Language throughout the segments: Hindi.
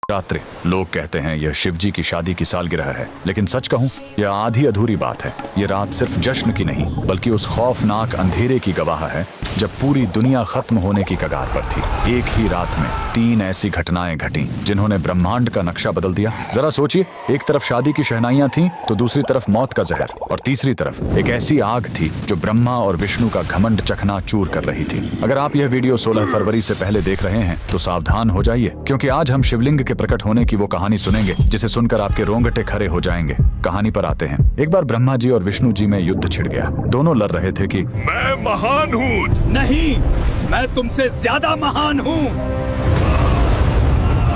रात्रि। लोग कहते हैं यह शिवजी की शादी की सालगिरह है, लेकिन सच कहूं यह आधी अधूरी बात है। ये रात सिर्फ जश्न की नहीं बल्कि उस खौफनाक अंधेरे की गवाह है जब पूरी दुनिया खत्म होने की कगार पर थी। एक ही रात में 3 ऐसी घटनाएं घटी जिन्होंने ब्रह्मांड का नक्शा बदल दिया। जरा सोचिए, एक तरफ शादी की शहनाइयां थीं, तो दूसरी तरफ मौत का जहर, और तीसरी तरफ एक ऐसी आग थी जो ब्रह्मा और विष्णु का घमंड चकनाचूर कर रही थी। अगर आप यह वीडियो 16 फरवरी से पहले देख रहे हैं तो सावधान हो जाइए, क्योंकि आज हम शिवलिंग के प्रकट होने की वो कहानी सुनेंगे जिसे सुनकर आपके रोंगटे खड़े हो जाएंगे। कहानी पर आते हैं। एक बार ब्रह्मा जी और विष्णु जी में युद्ध छिड़ गया। दोनों लड़ रहे थे कि मैं महान हूँ। नहीं, मैं तुमसे ज्यादा महान हूँ।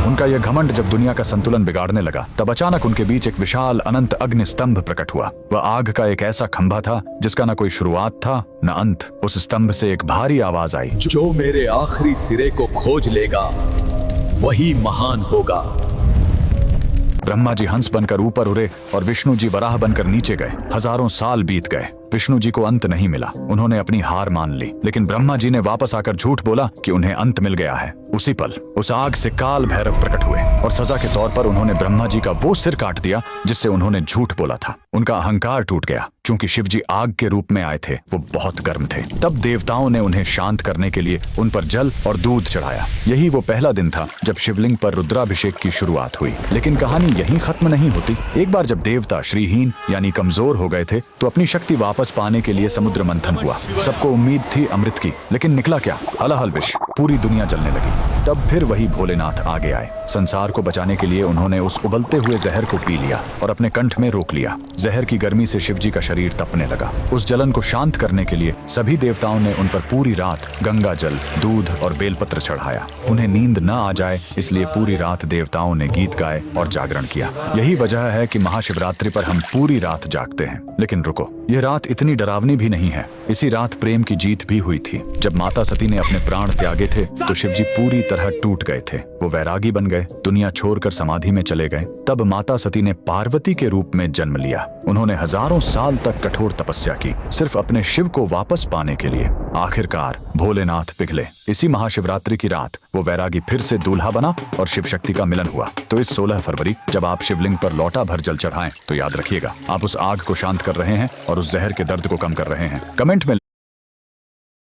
उनका यह घमंड जब दुनिया का संतुलन बिगाड़ने लगा, तब अचानक उनके बीच एक विशाल अनंत अग्नि स्तंभ प्रकट हुआ। वह आग का एक ऐसा खंभा था जिसका न कोई शुरुआत था न अंत। उस स्तंभ से एक भारी आवाज आई, जो मेरे आखिरी सिरे को खोज लेगा वही महान होगा। ब्रह्मा जी हंस बनकर ऊपर उड़े और विष्णु जी वराह बनकर नीचे गए। हजारों साल बीत गए, विष्णु जी को अंत नहीं मिला। उन्होंने अपनी हार मान ली, लेकिन ब्रह्मा जी ने वापस आकर झूठ बोला कि उन्हें अंत मिल गया है। उसी पल उस आग से काल भैरव प्रकट हुए और सजा के तौर पर उन्होंने ब्रह्मा जी का वो सिर काट दिया जिससे उन्होंने झूठ बोला था। उनका अहंकार टूट गया। चूंकि शिव जी आग के रूप में आए थे, वो बहुत गर्म थे। तब देवताओं ने उन्हें शांत करने के लिए उन पर जल और दूध चढ़ाया। यही वो पहला दिन था जब शिवलिंग पर रुद्राभिषेक की शुरुआत हुई। लेकिन कहानी यहीं खत्म नहीं होती। एक बार जब देवता श्रीहीन यानी कमजोर हो गए थे, तो अपनी शक्ति वापस पाने के लिए समुद्र मंथन हुआ। सबको उम्मीद थी अमृत की, लेकिन निकला क्या? हलाहल विष। पूरी दुनिया जलने लगी। तब फिर वही भोलेनाथ आगे आए। संसार को बचाने के लिए उन्होंने उस उबलते हुए जहर को पी लिया और अपने कंठ में रोक लिया। जहर की गर्मी से शिवजी का शरीर तपने लगा। उस जलन को शांत करने के लिए सभी देवताओं ने उन पर पूरी रात गंगा जल, दूध और बेलपत्र चढ़ाया। उन्हें नींद न आ जाए इसलिए पूरी रात देवताओं ने गीत गाए और जागरण किया। यही वजह है कि महाशिवरात्रि पर हम पूरी रात जागते हैं। लेकिन रुको, यह रात इतनी डरावनी भी नहीं है। इसी रात प्रेम की जीत भी हुई थी। जब माता सती ने अपने प्राण त्यागे थे तो शिवजी पूरी तरह टूट गए थे। वो वैरागी बन गए, दुनिया छोड़कर समाधि में चले गए। तब माता सती ने पार्वती के रूप में जन्म लिया। उन्होंने हजारों साल तक कठोर तपस्या की, सिर्फ अपने शिव को वापस पाने के लिए। आखिरकार भोलेनाथ पिघले। इसी महाशिवरात्रि की रात वो वैरागी फिर से दूल्हा बना और शिव शक्ति का मिलन हुआ। तो इस 16 फरवरी जब आप शिवलिंग पर लोटा भर जल चढ़ाएं, तो याद रखिएगा, आप उस आग को शांत कर रहे हैं और उस जहर के दर्द को कम कर रहे हैं। कमेंट में